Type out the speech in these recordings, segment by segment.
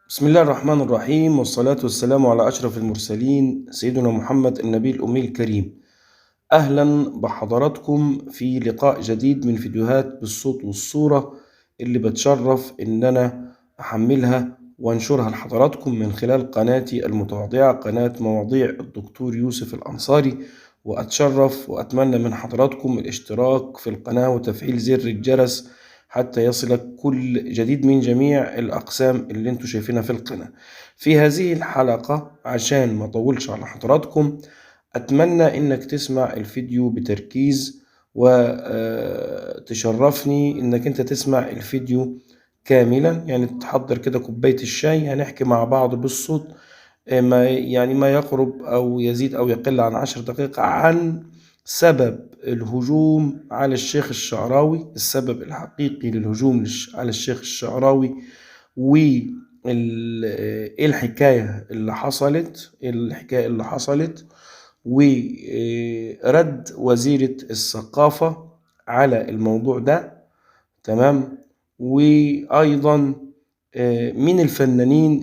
بسم الله الرحمن الرحيم، والصلاة والسلام على أشرف المرسلين سيدنا محمد النبي الأمي الكريم. أهلا بحضراتكم في لقاء جديد من فيديوهات بالصوت والصورة اللي بتشرف إن أنا أحملها وأنشرها لحضراتكم من خلال قناتي المتواضعة، قناة مواضيع الدكتور يوسف الأنصاري. وأتشرف وأتمنى من حضراتكم الاشتراك في القناة وتفعيل زر الجرس حتى يصلك كل جديد من جميع الأقسام اللي انتوا شايفينها في القناة. في هذه الحلقة عشان ما أطولش على حضراتكم، أتمنى إنك تسمع الفيديو بتركيز، وتشرفني إنك أنت تسمع الفيديو كاملا، يعني تحضر كده كوباية الشاي، هنحكي مع بعض بالصوت ما يقرب أو يزيد أو يقل عن 10 دقائق عن سبب الهجوم على الشيخ الشعراوي، السبب الحقيقي للهجوم على الشيخ الشعراوي، وإيه الحكاية اللي حصلت، ورد وزيرة الثقافة على الموضوع ده. تمام. وأيضا مين الفنانين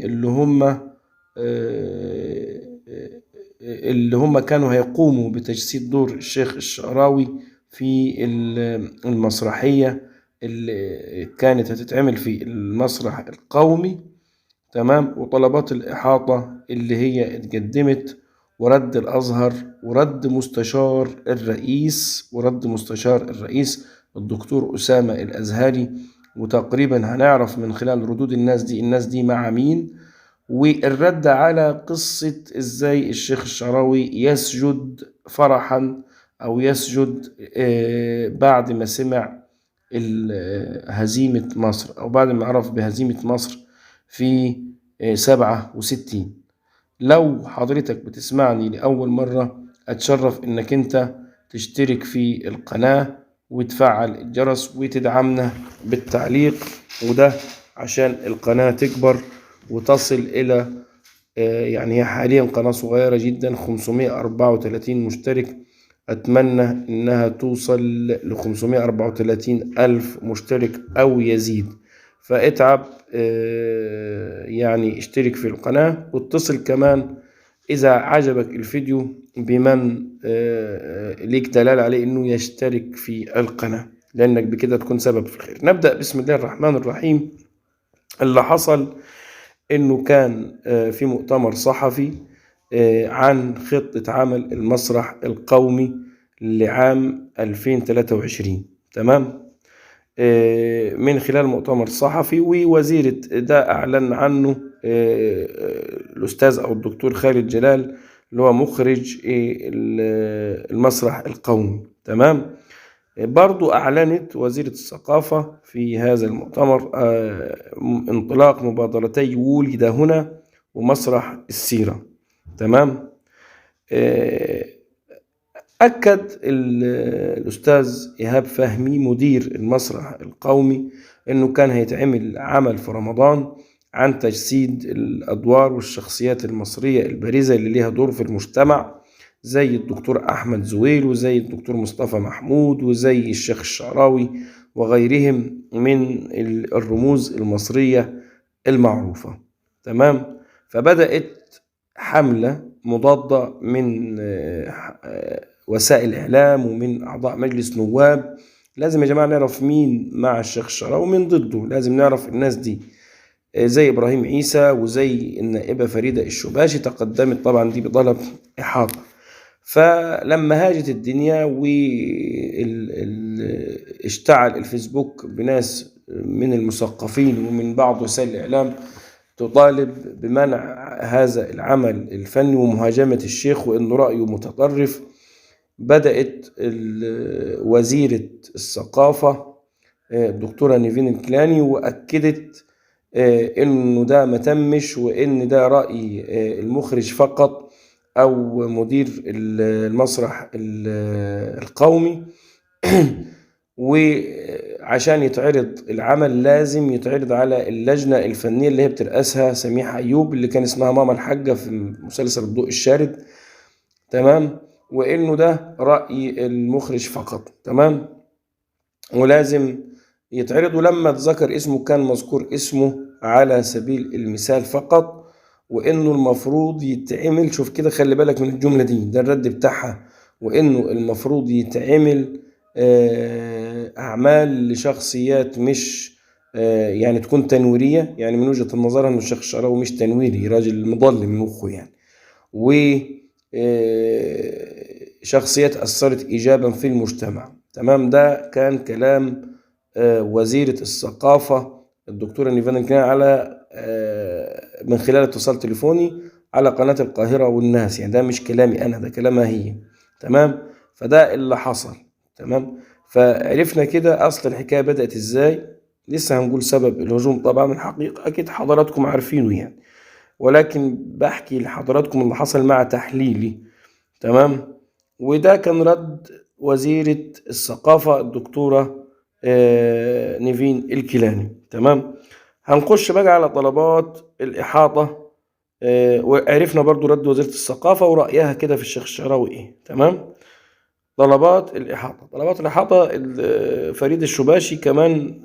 اللي هم كانوا هيقوموا بتجسيد دور الشيخ الشعراوي في المسرحية اللي كانت هتتعمل في المسرح القومي. تمام. وطلبات الإحاطة اللي هي اتقدمت، ورد الأزهر، ورد مستشار الرئيس الدكتور أسامة الأزهري. وتقريبا هنعرف من خلال ردود الناس دي مع مين، والرد على قصة ازاي الشيخ الشعراوي يسجد فرحا او يسجد بعد ما سمع هزيمة مصر، او بعد ما عرف بهزيمة مصر في 67. لو حضرتك بتسمعني لأول مرة، أتشرف إنك أنت تشترك في القناة وتفعل الجرس وتدعمنا بالتعليق، وده عشان القناة تكبر وتصل إلى يعني هي حاليا قناة صغيرة جدا، 534 مشترك. أتمنى إنها توصل ل 534 ألف مشترك أو يزيد. فاتعب يعني اشترك في القناة، واتصل كمان إذا عجبك الفيديو بمن ليك دلالة عليه إنه يشترك في القناة، لأنك بكده تكون سبب في الخير. نبدأ بسم الله الرحمن الرحيم. اللي حصل إنه كان في مؤتمر صحفي عن خطة عمل المسرح القومي لعام 2023. تمام. من خلال مؤتمر صحفي، ووزيرة ده أعلن عنه الأستاذ أو الدكتور خالد جلال اللي هو مخرج المسرح القومي. تمام. برضو أعلنت وزيرة الثقافة في هذا المؤتمر انطلاق مبادرتي ولد هنا ومسرح السيرة. تمام. أكد الأستاذ إيهاب فهمي مدير المسرح القومي أنه كان هيتعمل عمل في رمضان عن تجسيد الأدوار والشخصيات المصرية البارزة اللي ليها دور في المجتمع، زي الدكتور أحمد زويل، وزي الدكتور مصطفى محمود، وزي الشيخ الشعراوي، وغيرهم من الرموز المصرية المعروفة. تمام. فبدأت حملة مضادة من وسائل الإعلام ومن أعضاء مجلس نواب. لازم يا جماعة نعرف مين مع الشيخ الشعراوي ومين ضده، لازم نعرف الناس دي، زي إبراهيم عيسى وزي النائبة فريدة الشباشي تقدمت طبعا دي بطلب إحاطة. فلما هاجت الدنيا واشتعل الفيسبوك بناس من المثقفين ومن بعض وسائل الإعلام تطالب بمنع هذا العمل الفني ومهاجمة الشيخ وإنه رأيه متطرف، بدأت وزيرة الثقافة الدكتورة نيفين الكيلاني وأكدت إنه ده ما تمش، وإن ده رأي المخرج فقط أو مدير المسرح القومي. وعشان يتعرض العمل لازم يتعرض على اللجنة الفنية اللي هي بترأسها سميحة أيوب، اللي كان اسمها ماما الحاجة في مسلسل الضوء الشارد. تمام. وإنه ده رأي المخرج فقط. تمام. ولازم يتعرض، ولما اتذكر اسمه كان مذكور اسمه على سبيل المثال فقط، وإنه المفروض يتعمل، شوف كده خلي بالك من الجملة دي، ده الرد بتاعها، وإنه المفروض يتعمل أعمال لشخصيات مش يعني تكون تنويرية، يعني من وجهة النظر إنه الشيخ الشعراوي مش تنويري، راجل مضلم مخه يعني، و شخصيات أثرت إيجابا في المجتمع. تمام، ده كان كلام وزيرة الثقافة الدكتورة نيفان الكناني على من خلال اتصال تليفوني على قناة القاهرة والناس، يعني ده مش كلامي أنا، ده كلامها هي. تمام، فده اللي حصل. تمام، فعرفنا كده أصل الحكاية بدأت إزاي. لسه هنقول سبب الهجوم طبعا، الحقيقة أكيد حضراتكم عارفينه يعني، ولكن بحكي لحضراتكم اللي حصل مع تحليلي. تمام، وده كان رد وزيرة الثقافة الدكتورة نيفين الكيلاني. تمام، هنخش بقى على طلبات الإحاطة، وعرفنا برضو رد وزيرة الثقافة ورأيها كده في الشيخ الشعراوي إيه. تمام، طلبات الإحاطة، فريد الشباشي كمان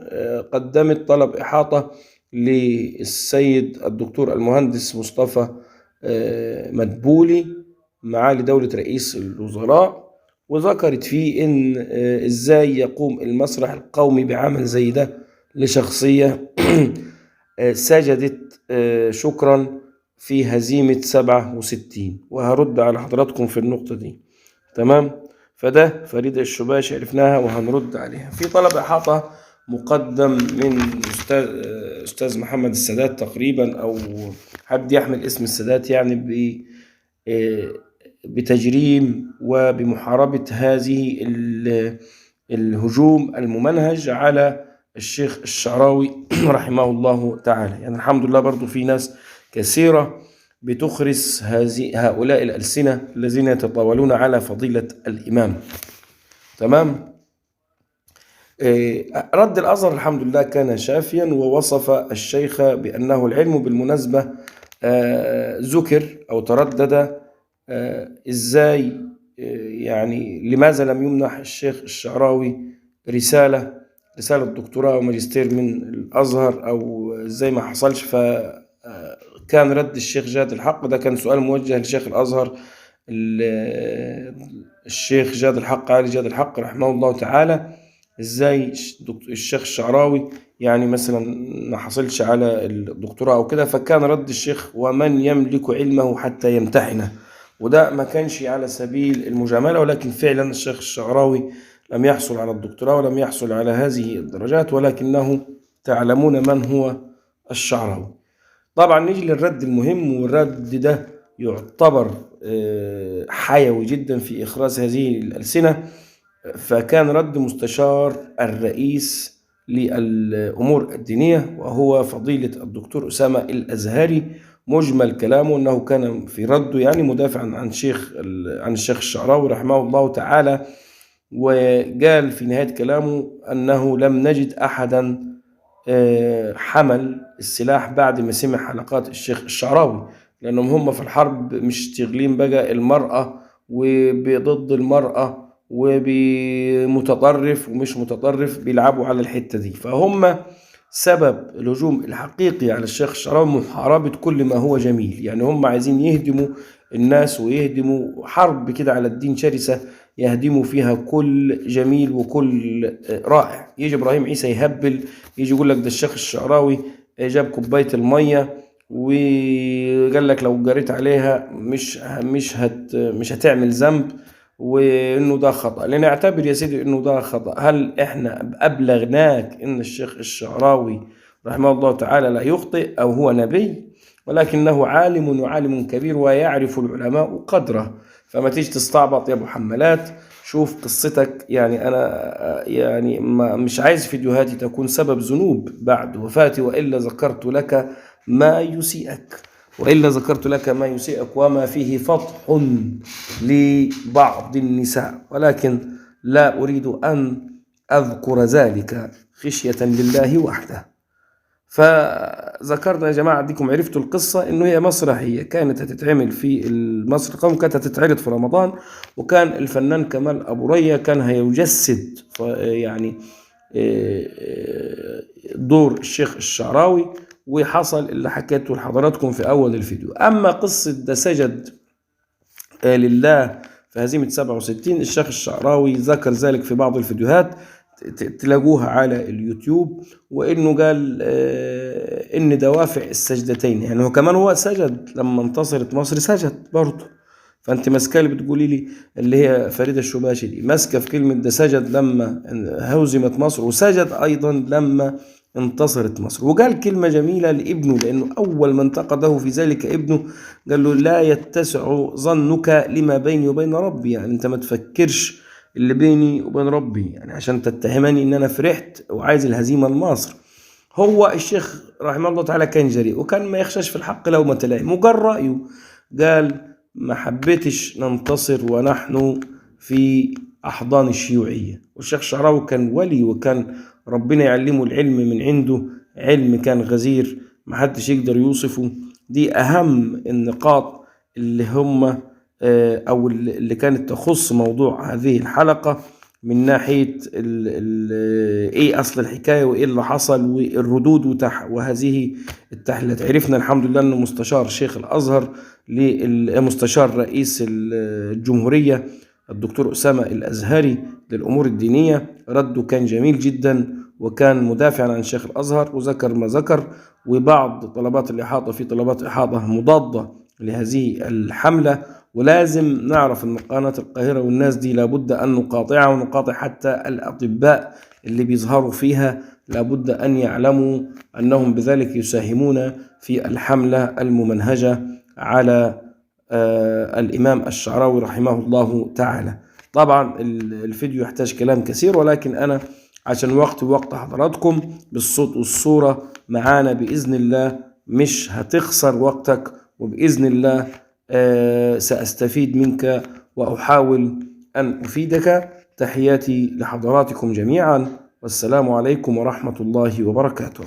قدمت طلب إحاطة للسيد الدكتور المهندس مصطفى مدبولي معالي دولة رئيس الوزراء، وذكرت فيه إن إزاي يقوم المسرح القومي بعمل زي ده لشخصية سجدت شكرا في هزيمة 67، وهرد على حضراتكم في النقطة دي. تمام، فده فريد الشباشي عرفناها وهنرد عليها. في طلب إحاطة مقدم من أستاذ محمد السادات تقريبا، أو حد يحمل اسم السادات يعني، بتجريم وبمحاربة هذه الهجوم الممنهج على الشيخ الشعراوي رحمه الله تعالى. يعني الحمد لله برضو في ناس كثيرة بتخرس هؤلاء الألسنة الذين يتطاولون على فضيلة الإمام. تمام، رد الأزهر الحمد لله كان شافيا، ووصف الشيخ بأنه العلم بالمناسبة ذكر أو تردد إزاي يعني لماذا لم يمنح الشيخ الشعراوي رسالة دكتوراه وماجستير من الأزهر، أو إزاي ما حصلش. فكان رد الشيخ جاد الحق، ده كان سؤال موجه لشيخ الأزهر الشيخ جاد الحق علي جاد الحق رحمه الله تعالى، إزاي الشيخ الشعراوي يعني مثلا ما حصلش على الدكتوراه أو كده. فكان رد الشيخ ومن يملك علمه حتى يمتحنه، وده ما كانش على سبيل المجاملة، ولكن فعلا الشيخ الشعراوي لم يحصل على الدكتوراه ولم يحصل على هذه الدرجات، ولكنه تعلمون من هو الشعراوي. طبعا نيجي للرد المهم، والرد ده يعتبر حيوي جدا في إخراس هذه الألسنة. فكان رد مستشار الرئيس للأمور الدينية وهو فضيلة الدكتور أسامة الأزهري. مجمل كلامه أنه كان في رده يعني مدافعا عن الشيخ الشعراوي رحمه الله تعالى، وقال في نهاية كلامه أنه لم نجد أحدا حمل السلاح بعد ما سمع حلقات الشيخ الشعراوي، لأنهم هم في الحرب مش تغلين بقى المرأة وضد المرأة وبمتطرف ومش متطرف، بيلعبوا على الحتة دي. فهم سبب الهجوم الحقيقي على الشيخ الشعراوي محاربة كل ما هو جميل، يعني هم عايزين يهدموا الناس ويهدموا حرب كده على الدين شرسة، يهدموا فيها كل جميل وكل رائع. يجي إبراهيم عيسى يهبل، يجي يقول لك ده الشيخ الشعراوي جاب كوباية المية وقال لك لو جريت عليها مش هتعمل ذنب، وانه ده خطأ. لنعتبر يا سيدي انه ده خطأ، هل احنا ابلغناك ان الشيخ الشعراوي رحمه الله تعالى لا يخطئ او هو نبي؟ ولكنه عالم وعالم كبير ويعرف العلماء قدره. فما تيجي تستعبط يا ابو حمالات، شوف قصتك. يعني انا يعني مش عايز فيديوهاتي تكون سبب ذنوب بعد وفاتي، والا ذكرت لك ما يسيئك وما فيه فضح لبعض النساء، ولكن لا أريد أن أذكر ذلك خشية لله وحده. فذكرنا يا جماعة، ديكم عرفتوا القصة، إنه هي مسرحية كانت هتتعمل في المسرح القومي، كانت هتتعرض في رمضان، وكان الفنان كمال أبو ريا كان هيجسد يعني دور الشيخ الشعراوي، وحصل اللي حكيته لحضراتكم في أول الفيديو. أما قصة ده سجد لله في هزيمة 67، الشيخ الشعراوي ذكر ذلك في بعض الفيديوهات تلاقوها على اليوتيوب، وإنه قال إن دوافع السجدتين، يعني هو كمان هو سجد لما انتصرت مصر، سجد برضه. فأنت ماسكة اللي بتقولي لي اللي هي فريدة الشباشي دي ماسكة في كلمة ده سجد لما هزمت مصر، وسجد أيضا لما انتصرت مصر. وقال كلمة جميلة لابنه، لأنه أول من انتقده في ذلك ابنه، قال له لا يتسع ظنك لما بيني وبين ربي، يعني أنت ما تفكرش اللي بيني وبين ربي يعني عشان تتهمني إن أنا فرحت وعايز الهزيمة لمصر. هو الشيخ رحمه الله تعالى كان جريء، وكان ما يخشاش في الحق لومة لائم، وقال رأيه، قال ما حبيتش ننتصر ونحن في أحضان الشيوعية. والشيخ الشعراوي كان ولي، وكان ربنا يعلمه العلم من عنده، علم كان غزير ما حدش يقدر يوصفه. دي أهم النقاط اللي هم أو اللي كانت تخص موضوع هذه الحلقة، من ناحية إيه أصل الحكاية وإيه اللي حصل والردود وهذه التحليلات. عرفنا الحمد لله أن مستشار شيخ الأزهر لمستشار رئيس الجمهورية الدكتور أسامة الأزهري للأمور الدينية رده كان جميل جدا، وكان مدافعا عن شيخ الأزهر، وذكر ما ذكر. وبعض طلبات الإحاطة في طلبات إحاطة مضادة لهذه الحملة، ولازم نعرف أن قناة القاهرة والناس دي لابد أن نقاطعها، ونقاطع حتى الأطباء اللي بيظهروا فيها، لابد أن يعلموا أنهم بذلك يساهمون في الحملة الممنهجة على الإمام الشعراوي رحمه الله تعالى. طبعا الفيديو يحتاج كلام كثير، ولكن أنا عشان وقت حضراتكم بالصوت والصورة معانا بإذن الله مش هتخسر وقتك، وبإذن الله سأستفيد منك وأحاول أن أفيدك. تحياتي لحضراتكم جميعا، والسلام عليكم ورحمة الله وبركاته.